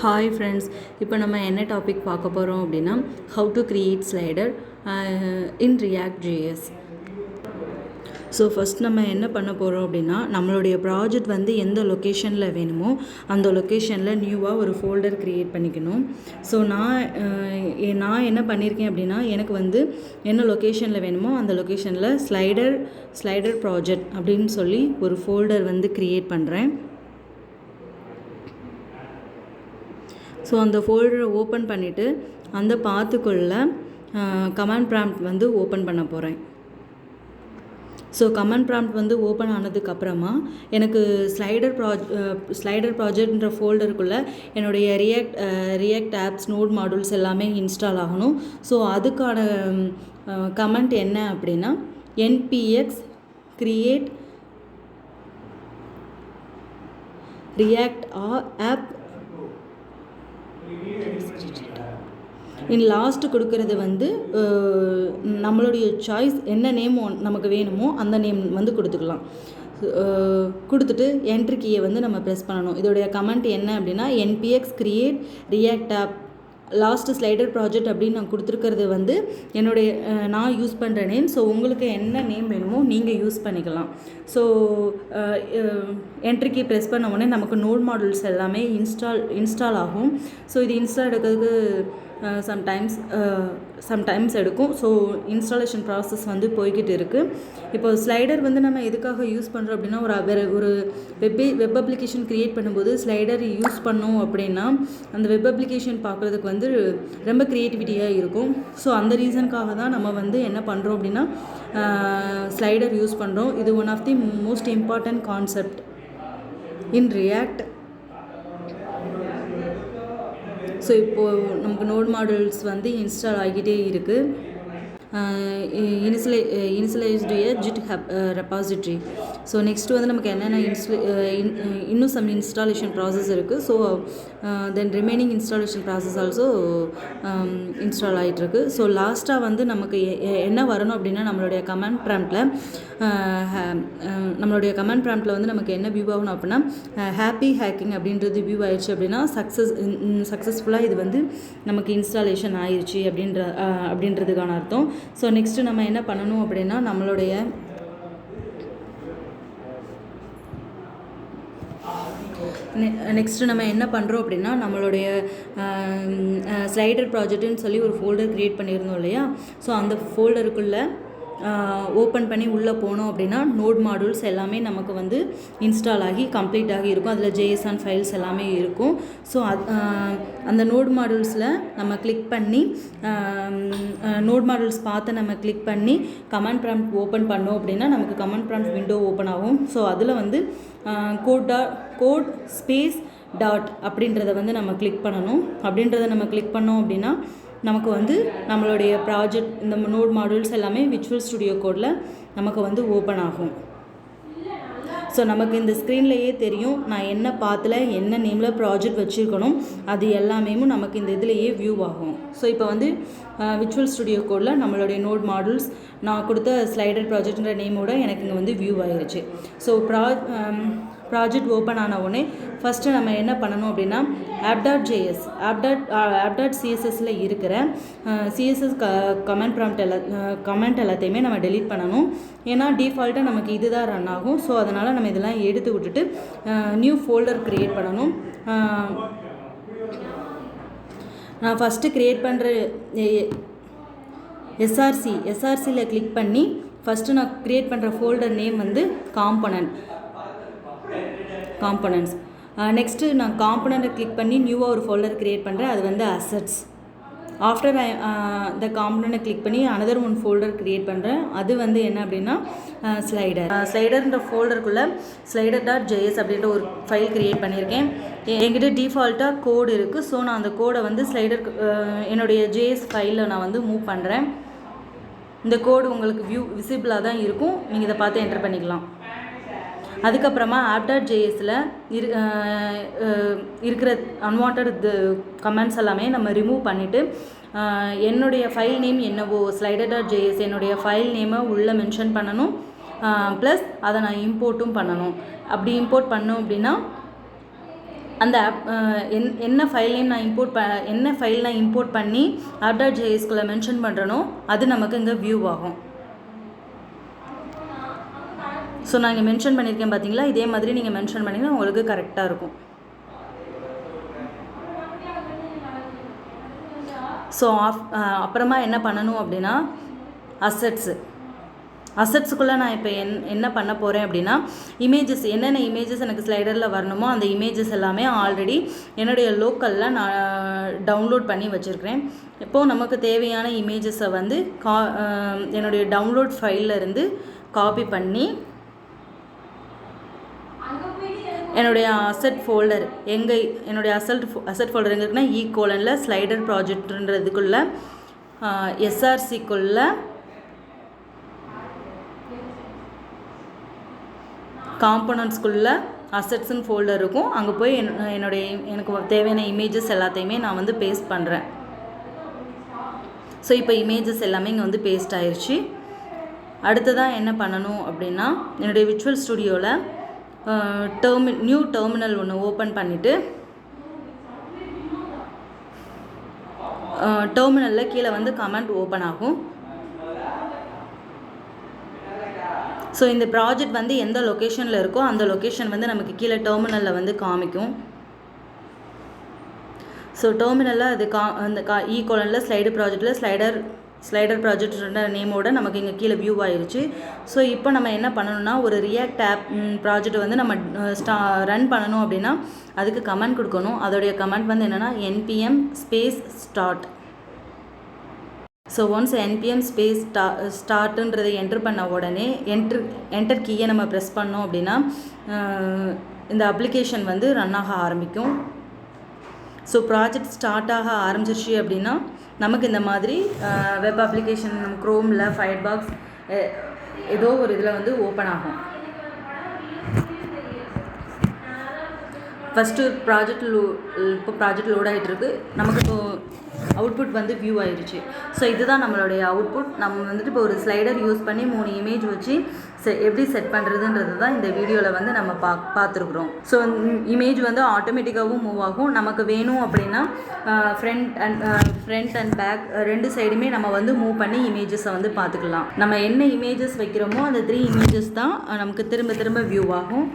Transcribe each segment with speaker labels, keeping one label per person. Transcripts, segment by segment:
Speaker 1: Hi friends, இப்போ நம்ம என்ன டாபிக் பார்க்க போகிறோம் அப்படின்னா how to create slider in ReactJS. So first நம்ம என்ன பண்ண போகிறோம் அப்படின்னா நம்மளுடைய ப்ராஜெக்ட் வந்து எந்த லொக்கேஷனில் வேணுமோ அந்த லொக்கேஷனில் நியூவாக ஒரு ஃபோல்டர் க்ரியேட் பண்ணிக்கணும். ஸோ நான் என்ன பண்ணியிருக்கேன் அப்படின்னா எனக்கு வந்து என்ன லொக்கேஷனில் வேணுமோ அந்த லொக்கேஷனில் ஸ்லைடர் ப்ராஜெக்ட் அப்படின்னு சொல்லி ஒரு ஃபோல்டர் வந்து க்ரியேட் பண்ணுறேன். ஸோ அந்த ஃபோல்டரை ஓப்பன் பண்ணிவிட்டு அந்த பாத்துக்குள்ளே கமாண்ட் ப்ராம்ப்ட் வந்து ஓப்பன் பண்ண போகிறேன். ஸோ கமாண்ட் ப்ராம்ப்ட் வந்து ஓப்பன் ஆனதுக்கப்புறமா எனக்கு ஸ்லைடர் ப்ராஜெக்ட்ன்ற ஃபோல்டருக்குள்ளே என்னுடைய ரியாக்ட் ஆப்ஸ் நோட் மாடியூல்ஸ் எல்லாமே இன்ஸ்டால் ஆகணும். ஸோ அதுக்கான கமெண்ட் என்ன அப்படின்னா npx create react app last கொடுக்கறது வந்து நம்மளுடைய சாய்ஸ் என்ன நேம் நமக்கு வேணுமோ அந்த நேம் வந்து கொடுத்துக்கலாம். கொடுத்துட்டு என்ட்ரி கீயை வந்து நம்ம ப்ரெஸ் பண்ணணும். இதோடைய கமெண்ட் என்ன அப்படின்னா npx create react app last slider project அப்படின்னு நான் கொடுத்துருக்கிறது வந்து நான் யூஸ் பண்ணுற நேம். ஸோ உங்களுக்கு என்ன நேம் வேணுமோ நீங்கள் யூஸ் பண்ணிக்கலாம். ஸோ என்ட்ரி கீ ப்ரெஸ் பண்ண உடனே நமக்கு நோட் மாடியூல்ஸ் எல்லாமே இன்ஸ்டால் ஆகும். ஸோ இது இன்ஸ்டால் எடுக்கிறதுக்கு சம்டைம்ஸ் எடுக்கும். ஸோ இன்ஸ்டாலேஷன் ப்ராசஸ் வந்து போய்கிட்டு இருக்குது. இப்போ ஸ்லைடர் வந்து நம்ம எதுக்காக யூஸ் பண்ணுறோம் அப்படின்னா ஒரு வெப் அப்ளிகேஷன் க்ரியேட் பண்ணும்போது ஸ்லைடர் யூஸ் பண்ணோம் அப்படின்னா அந்த வெப் அப்ளிகேஷன் பார்க்குறதுக்கு வந்து ரொம்ப க்ரியேட்டிவிட்டியாக இருக்கும். ஸோ அந்த ரீசனுக்காக தான் நம்ம வந்து என்ன பண்ணுறோம் அப்படின்னா ஸ்லைடர் யூஸ் பண்ணுறோம். இது one of the most important concept in React. So இப்போது நமக்கு நோட் மாடியூல்ஸ் வந்து இன்ஸ்டால் ஆகிட்டே இருக்குது. Initialized GitHub repository. So next வந்து நமக்கு என்னென்ன இன்னும் சம் இன்ஸ்டாலேஷன் ப்ராசஸ் இருக்குது. So then remaining installation process also install ஆகிட்டுருக்கு. ஸோ லாஸ்ட்டாக வந்து நமக்கு என்ன வரணும் அப்படின்னா நம்மளுடைய கமாண்ட் ப்ராம்ப்டில் வந்து நமக்கு என்ன வியூ ஆகணும் அப்படின்னா ஹாப்பி ஹேக்கிங் அப்படின்றது வியூ ஆயிடுச்சு அப்படின்னா சக்ஸஸ்ஃபுல்லாக இது வந்து நமக்கு இன்ஸ்டாலேஷன் ஆயிடுச்சு அப்படின்றதுக்கான அர்த்தம். ஸோ நெக்ஸ்ட்டு நம்ம என்ன பண்ணணும் அப்படின்னா நெக்ஸ்ட்டு நம்ம என்ன பண்ணுறோம் அப்படின்னா நம்மளுடைய ஸ்லைடர் ப்ராஜெக்ட்டுன்னு சொல்லி ஒரு ஃபோல்டர் க்ரியேட் பண்ணியிருந்தோம் இல்லையா. ஸோ அந்த ஃபோல்டருக்குள்ளே ஓப்பன் பண்ணி உள்ளே போனோம் அப்படின்னா நோட் மாடியூல்ஸ் எல்லாமே நமக்கு வந்து இன்ஸ்டால் ஆகி கம்ப்ளீட் ஆகி இருக்கும். அதில் JSON ஃபைல்ஸ் எல்லாமே இருக்கும். ஸோ அந்த நோட் மாடியூல்ஸில் நம்ம கிளிக் பண்ணி நோட் மாடியூல்ஸ் பார்த்து நம்ம கிளிக் பண்ணி கமாண்ட் ப்ராம்ப்ட் ஓப்பன் பண்ணோம் அப்படின்னா நமக்கு கமாண்ட் ப்ராம்ப்ட் விண்டோ ஓப்பன் ஆகும். ஸோ அதில் வந்து கோட் ஸ்பேஸ் டாட் அப்படின்றத வந்து நம்ம கிளிக் பண்ணணும். நம்ம கிளிக் பண்ணோம் அப்படின்னா நமக்கு வந்து நம்மளுடைய ப்ராஜெக்ட் இந்த நோட் மாடியூல்ஸ் எல்லாமே விர்ச்சுவல் ஸ்டுடியோ கோடில் நமக்கு வந்து ஓப்பன் ஆகும். ஸோ நமக்கு இந்த ஸ்க்ரீன்லேயே தெரியும் நான் என்ன பாத்தில் என்ன நேமில் ப்ராஜெக்ட் வச்சுருக்கணும் அது எல்லாமே நமக்கு இந்த இதுலேயே வியூ ஆகும். ஸோ இப்போ வந்து விர்ச்சுவல் ஸ்டுடியோ கோடில் நம்மளுடைய நோட் மாடியூல்ஸ் நான் கொடுத்த ஸ்லைடர் ப்ராஜெக்ட்ன்ற நேமோட எனக்கு இங்கே வந்து வியூ ஆகிருச்சு. ஸோ ப்ராஜெக்ட் ஓப்பன் ஆன உடனே ஃபஸ்ட்டு நம்ம என்ன பண்ணணும் அப்படின்னா app.css இருக்கிற CSS கமெண்ட் எல்லாத்தையுமே நம்ம டெலீட் பண்ணணும். ஏன்னா டிஃபால்ட்டாக நமக்கு இதுதான் ரன் ஆகும். ஸோ அதனால் நம்ம இதெல்லாம் எடுத்து விட்டுட்டு நியூ ஃபோல்டர் க்ரியேட் பண்ணணும். நான் ஃபஸ்ட்டு க்ரியேட் பண்ணுற எஸ்ஆர்சியில் கிளிக் பண்ணி ஃபஸ்ட்டு நான் க்ரியேட் பண்ணுற ஃபோல்டர் நேம் வந்து காம்பனன்ட்ஸ். நெக்ஸ்ட்டு நான் காம்பனண்ட்டை கிளிக் பண்ணி நியூவாக ஒரு ஃபோல்டர் க்ரியேட் பண்ணுறேன். அது வந்து அசட்ஸ். ஆஃப்டர் த காம்பனண்ட்டை கிளிக் பண்ணி அனதர் ஒன் ஃபோல்டர் க்ரியேட் பண்ணுறேன். அது வந்து என்ன அப்படின்னா ஸ்லைடர்ன்ற ஃபோல்டருக்குள்ளே slider.js அப்படின்ற ஒரு ஃபைல் க்ரியேட் பண்ணியிருக்கேன். என்கிட்ட டிஃபால்ட்டாக கோடு இருக்குது. ஸோ நான் அந்த கோடை வந்து என்னுடைய JS ஃபைலில் நான் வந்து மூவ் பண்ணுறேன். இந்த கோடு உங்களுக்கு விசிபிளாக தான் இருக்கும். நீங்கள் இதை பார்த்து என்டர் பண்ணிக்கலாம். அதுக்கப்புறமா app.jsல இருக்கிற அன்வான்ட் கமெண்ட்ஸ் எல்லாமே நம்ம ரிமூவ் பண்ணிவிட்டு என்னுடைய ஃபைல் நேம் என்னவோ slider.js என்னுடைய ஃபைல் நேமை உள்ளே மென்ஷன் பண்ணணும். ப்ளஸ் அதை நான் இம்போர்ட்டும் பண்ணணும். அப்படி இம்போர்ட் பண்ணோம் அப்படின்னா அந்த என்ன ஃபைலையும் நான் இம்போர்ட் பண்ணி app.jsக்குள்ளே மென்ஷன் பண்ணுறனோ அது நமக்கு இங்கே வியூ ஆகும். ஸோ நான் இங்கே மென்ஷன் பண்ணியிருக்கேன் பார்த்தீங்களா, இதே மாதிரி நீங்கள் மென்ஷன் பண்ணிங்கன்னா உங்களுக்கு கரெக்டாக இருக்கும். ஸோ அப்புறமா என்ன பண்ணணும் அப்படின்னா அசட்ஸுக்குள்ளே நான் இப்போ என்ன பண்ண போகிறேன் அப்படின்னா இமேஜஸ், என்னென்ன இமேஜஸ் எனக்கு ஸ்லைடரில் வரணுமோ அந்த இமேஜஸ் எல்லாமே ஆல்ரெடி என்னுடைய லோக்கலில் நான் டவுன்லோட் பண்ணி வச்சுருக்கிறேன். இப்போது நமக்கு தேவையான இமேஜஸை வந்து என்னுடைய டவுன்லோட் ஃபைலில் இருந்து காப்பி பண்ணி என்னுடைய அசட் ஃபோல்டர் என்னுடைய அசட் ஃபோல்டர் எங்கே இருக்குன்னா ஈ: ஸ்லைடர் ப்ராஜெக்ட்ன்றதுக்குள்ளே எஸ்ஆர்சிக்குள்ளே காம்போனன்ட்ஸ்குள்ளே அசட்ஸ்ன்னு ஃபோல்டர் இருக்கும். அங்கே போய் எனக்கு தேவையான இமேஜஸ் எல்லாத்தையுமே நான் வந்து பேஸ்ட் பண்ணுறேன். ஸோ இப்போ இமேஜஸ் எல்லாமே இங்கே வந்து பேஸ்ட் ஆயிடுச்சு. அடுத்ததாக என்ன பண்ணணும் அப்படின்னா என்னுடைய விர்ச்சுவல் ஸ்டுடியோவில் நியூ டெர்மினல் ஒன்று ஓப்பன் பண்ணிவிட்டு டெர்மினலில் கீழே வந்து கமெண்ட் ஓப்பன் ஆகும். ஸோ இந்த ப்ராஜெக்ட் வந்து எந்த லொக்கேஷனில் இருக்கோ அந்த லொக்கேஷன் வந்து நமக்கு கீழே டெர்மினலில் வந்து காமிக்கும். ஸோ டெர்மினலில் அது அந்த ஈ: ஸ்லைடர் ப்ராஜெக்ட் நேமோட நமக்கு இங்கே கீழே வியூ ஆயிடுச்சு. ஸோ இப்போ நம்ம என்ன பண்ணணும்னா ஒரு ரியாக்ட் ஆப் ப்ராஜெக்ட் வந்து நம்ம ரன் பண்ணணும் அப்படின்னா அதுக்கு கமெண்ட் கொடுக்கணும். அதோடைய கமெண்ட் வந்து என்னென்னா npm start. So once npm startன்றதை என்ட்ரு பண்ண உடனே என்டர் கீயை நம்ம ப்ரெஸ் பண்ணோம் அப்படின்னா இந்த அப்ளிகேஷன் வந்து ரன் ஆக ஆரம்பிக்கும். ஸோ ப்ராஜெக்ட் ஸ்டார்ட் ஆக ஆரம்பிச்சிருச்சு அப்படின்னா நமக்கு இந்த மாதிரி வெப் அப்ளிகேஷன் நம்ம க்ரோமில் ஃபயர்பாக்ஸ் ஏதோ ஒரு இதில் வந்து ஓப்பன் ஆகும். ஃபஸ்ட்டு இப்போ ப்ராஜெக்ட் லோட் ஆகிட்டுருக்கு. நமக்கு இப்போ அவுட்புட் வந்து வியூ ஆயிடுச்சு. ஸோ இதுதான் நம்மளுடைய அவுட்புட். நம்ம வந்துட்டு இப்போ ஒரு ஸ்லைடர் யூஸ் பண்ணி 3 இமேஜ் வச்சு எப்படி செட் பண்ணுறதுன்றது தான் இந்த வீடியோவில் வந்து நம்ம பார்த்துருக்குறோம். ஸோ இமேஜ் வந்து ஆட்டோமேட்டிக்காகவும் மூவ் ஆகும். நமக்கு வேணும் அப்படின்னா ஃப்ரண்ட் அண்ட் பேக் 2 சைடுமே நம்ம வந்து மூவ் பண்ணி இமேஜஸை வந்து பார்த்துக்கலாம். நம்ம என்ன இமேஜஸ் வைக்கிறோமோ அந்த 3 இமேஜஸ் தான் நமக்கு திரும்ப வியூ ஆகும்.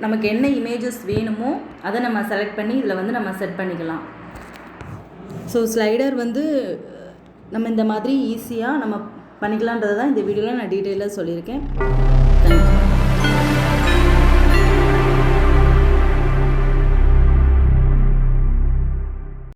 Speaker 1: நமக்கு என்ன இமேஜஸ் வேணுமோ அதை நம்ம செலக்ட் பண்ணி இதில் வந்து நம்ம செட் பண்ணிக்கலாம். ஸோ ஸ்லைடர் வந்து நம்ம இந்த மாதிரி ஈஸியாக நம்ம பண்ணிக்கலான்றது தான் இந்த வீடியோவில் நான் டீட்டெயிலாக சொல்லியிருக்கேன்.